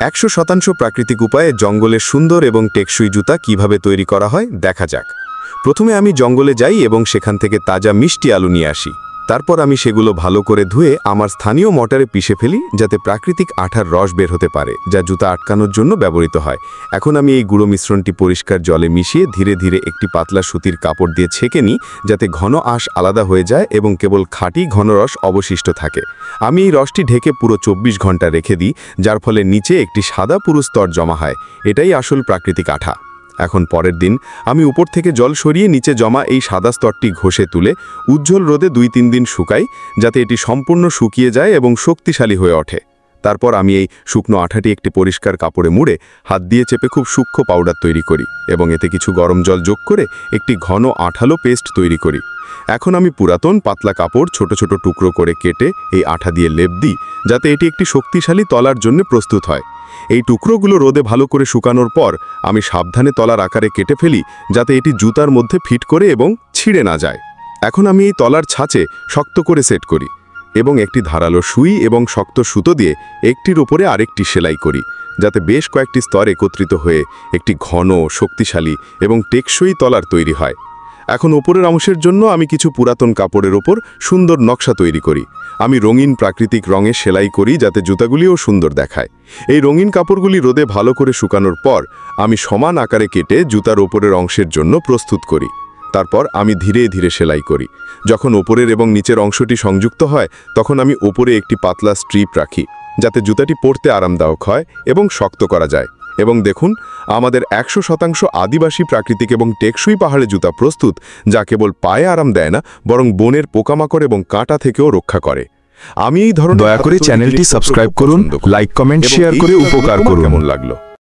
100% প্রাকৃতিক উপায়ে জঙ্গলের সুন্দর এবং টেকসই জুতা কিভাবে তৈরি করা হয় দেখা যাক। প্রথমে আমি জঙ্গলে যাই এবং সেখান থেকে তাজা মিষ্টি আলু নিয়ে আসি। তারপর আমি সেগুলো ভালো করে ধুয়ে আমার স্থানীয় মটারে পিষে ফেলি, যাতে প্রাকৃতিক আঠার রস বের হতে পারে, যা জুতা আটকানোর জন্য ব্যবহৃত হয়। এখন আমি এই গুঁড়ো মিশ্রণটি পরিষ্কার জলে মিশিয়ে ধীরে ধীরে একটি পাতলা সুতির কাপড় দিয়ে ছেঁকে নিই, যাতে ঘন আঁশ আলাদা হয়ে যায় এবং কেবল খাঁটি ঘন রস অবশিষ্ট থাকে। আমি এই রসটি ঢেকে পুরো 24 ঘন্টা রেখে দিই, যার ফলে নিচে একটি সাদা পুরু স্তর জমা হয়। এটাই আসল প্রাকৃতিক আঠা। এখন পরের দিন আমি উপর থেকে জল সরিয়ে নিচে জমা এই সাদা স্তরটি ঘষে তুলে উজ্জ্বল রোদে 2-3 দিন শুকাই, যাতে এটি সম্পূর্ণ শুকিয়ে যায় এবং শক্তিশালী হয়ে ওঠে। তারপর আমি এই শুকনো আঠাটি একটি পরিষ্কার কাপড়ে মুড়ে হাত দিয়ে চেপে খুব সূক্ষ্ম পাউডার তৈরি করি এবং এতে কিছু গরম জল যোগ করে একটি ঘন আঠালো পেস্ট তৈরি করি। এখন আমি পুরাতন পাতলা কাপড় ছোট ছোট টুকরো করে কেটে এই আঠা দিয়ে লেপ দিই, যাতে এটি একটি শক্তিশালী তলার জন্য প্রস্তুত হয়। এই টুকরোগুলো রোদে ভালো করে শুকানোর পর আমি সাবধানে তলার আকারে কেটে ফেলি, যাতে এটি জুতার মধ্যে ফিট করে এবং ছিঁড়ে না যায়। এখন আমি এই তলার ছাঁচে শক্ত করে সেট করি এবং একটি ধারালো সুই এবং শক্ত সুতো দিয়ে একটির উপরে আরেকটি সেলাই করি, যাতে বেশ কয়েকটি স্তর একত্রিত হয়ে একটি ঘন, শক্তিশালী এবং টেকসই তলার তৈরি হয়। এখন ওপরের অংশের জন্য আমি কিছু পুরাতন কাপড়ের ওপর সুন্দর নকশা তৈরি করি। আমি রঙিন প্রাকৃতিক রঙে সেলাই করি, যাতে জুতাগুলিও সুন্দর দেখায়। এই রঙিন কাপড়গুলি রোদে ভালো করে শুকানোর পর আমি সমান আকারে কেটে জুতার ওপরের অংশের জন্য প্রস্তুত করি। তারপর আমি ধীরে ধীরে সেলাই করি। যখন ওপরের এবং নিচের অংশটি সংযুক্ত হয়, তখন আমি ওপরে একটি পাতলা স্ট্রিপ রাখি, যাতে জুতাটি পরতে আরামদায়ক হয় এবং শক্ত করা যায়। এবং দেখুন, আমাদের 100% আদিবাসী প্রাকৃতিক এবং টেকসই পাহাড়ে জুতা প্রস্তুত, যা কেবল পায়ে আরাম দেয় না, বরং বনের পোকামাকড় এবং কাঁটা থেকেও রক্ষা করে। আমি এই ধরনের দয়া করে চ্যানেলটি সাবস্ক্রাইব করুন, লাইক, কমেন্ট, শেয়ার করে উপকার করুন। কেমন লাগলো?